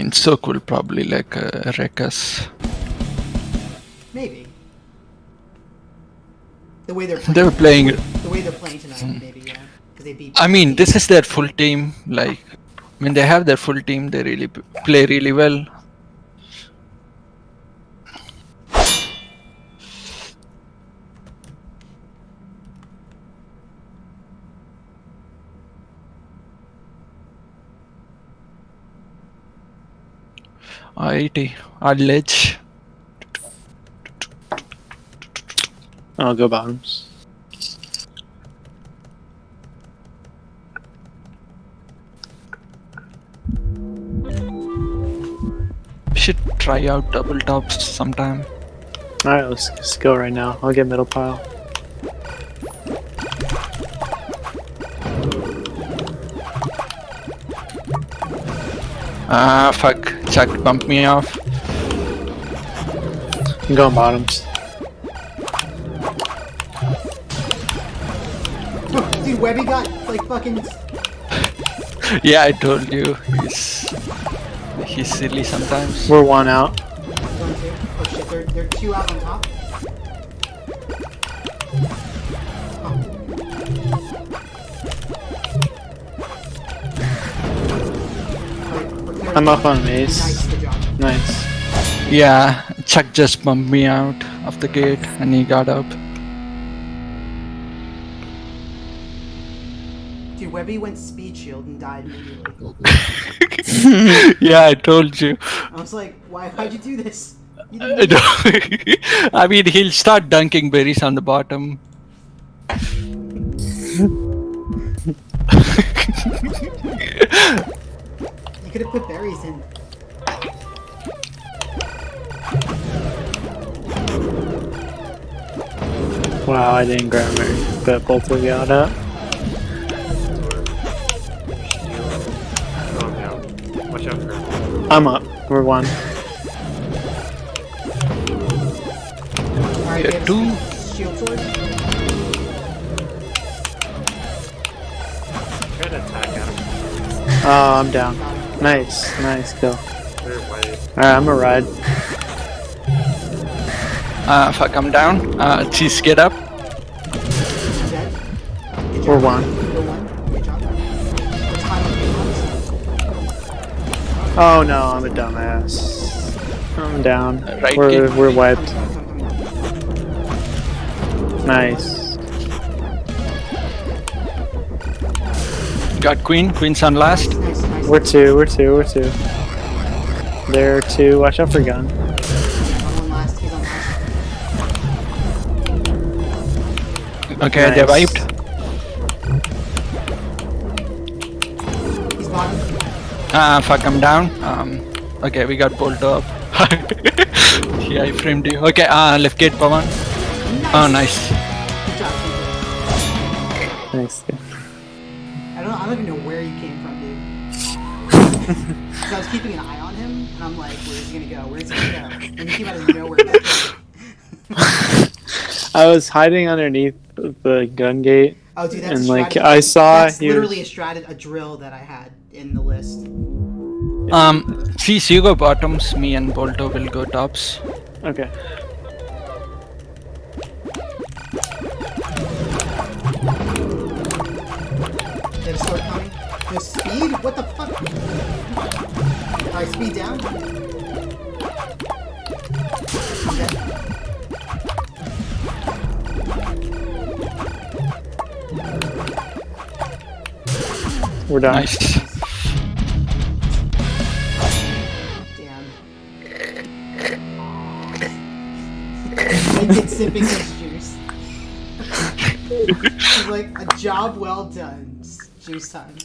mean, Soak will probably like wreck us. Maybe. The way they're playing. They were playing. The way they're playing tonight, maybe, yeah. Because they beat. I mean, this is their full team. Like, when they have their full team, they really play really well. IT, our ledge. I'll go bottoms. We should try out double tops sometime. Alright, let's go right now. I'll get middle pile. Fuck. Chuck bumped me off. I'm going bottoms. Dude, Webby got like fucking. Yeah, I told you. He's silly sometimes. We're one out. Oh shit, they're two out on top. I'm up on maze. Nice, good job. Nice. Yeah, Chuck just bumped me out of the gate and he got up. Dude, Webby went speed shield and died immediately. Yeah, I told you. I was like, why'd you do this? You I didn't I mean, he'll start dunking berries on the bottom. You could have put berries in. Wow, I didn't grab her, but both of you got up. Watch out for her. I'm up. We're one. Alright, Yeah, two. Shield sword. Try to attack at him. Oh, I'm down. Nice, nice kill. They're white. Alright, I'm gonna ride. Fuck, I'm down. Cheese, get up. Dead. Good We're job. one. You're one. Good job. Let's find out. Oh no, I'm a dumbass. I'm down. Right We're gate. wiped. Coming. Nice. Got queen. Queen's on last. Nice. We're two. There are two. Watch out for gun. On last. He's on last. Okay, Nice. they're wiped. He's bottom. Fuck, I'm down. Okay, we got bolt up. Yeah, I framed you. Okay, left gate, Pawan. Oh, nice. Good job. Nice. I don't even know where you came from, dude. Because I was keeping an eye on him, and I'm like, where's he gonna go? Where's he gonna go? And he came out of nowhere. I was hiding underneath the gun gate, Oh, dude, that's and a like strategy. I saw That's he was- literally a drill that I had in the list. Cheese, you go bottoms. Me and Bolto will go tops. Okay. There's sword coming. There's speed? What the fuck? Alright, speed down. Okay. We're done. Nice. Damn. I did sipping his juice. He's like, a job well done. Juice time.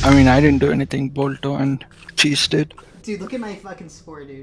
I mean, I didn't do anything. Bolto and Cheese did. Dude, look at my fucking score, dude.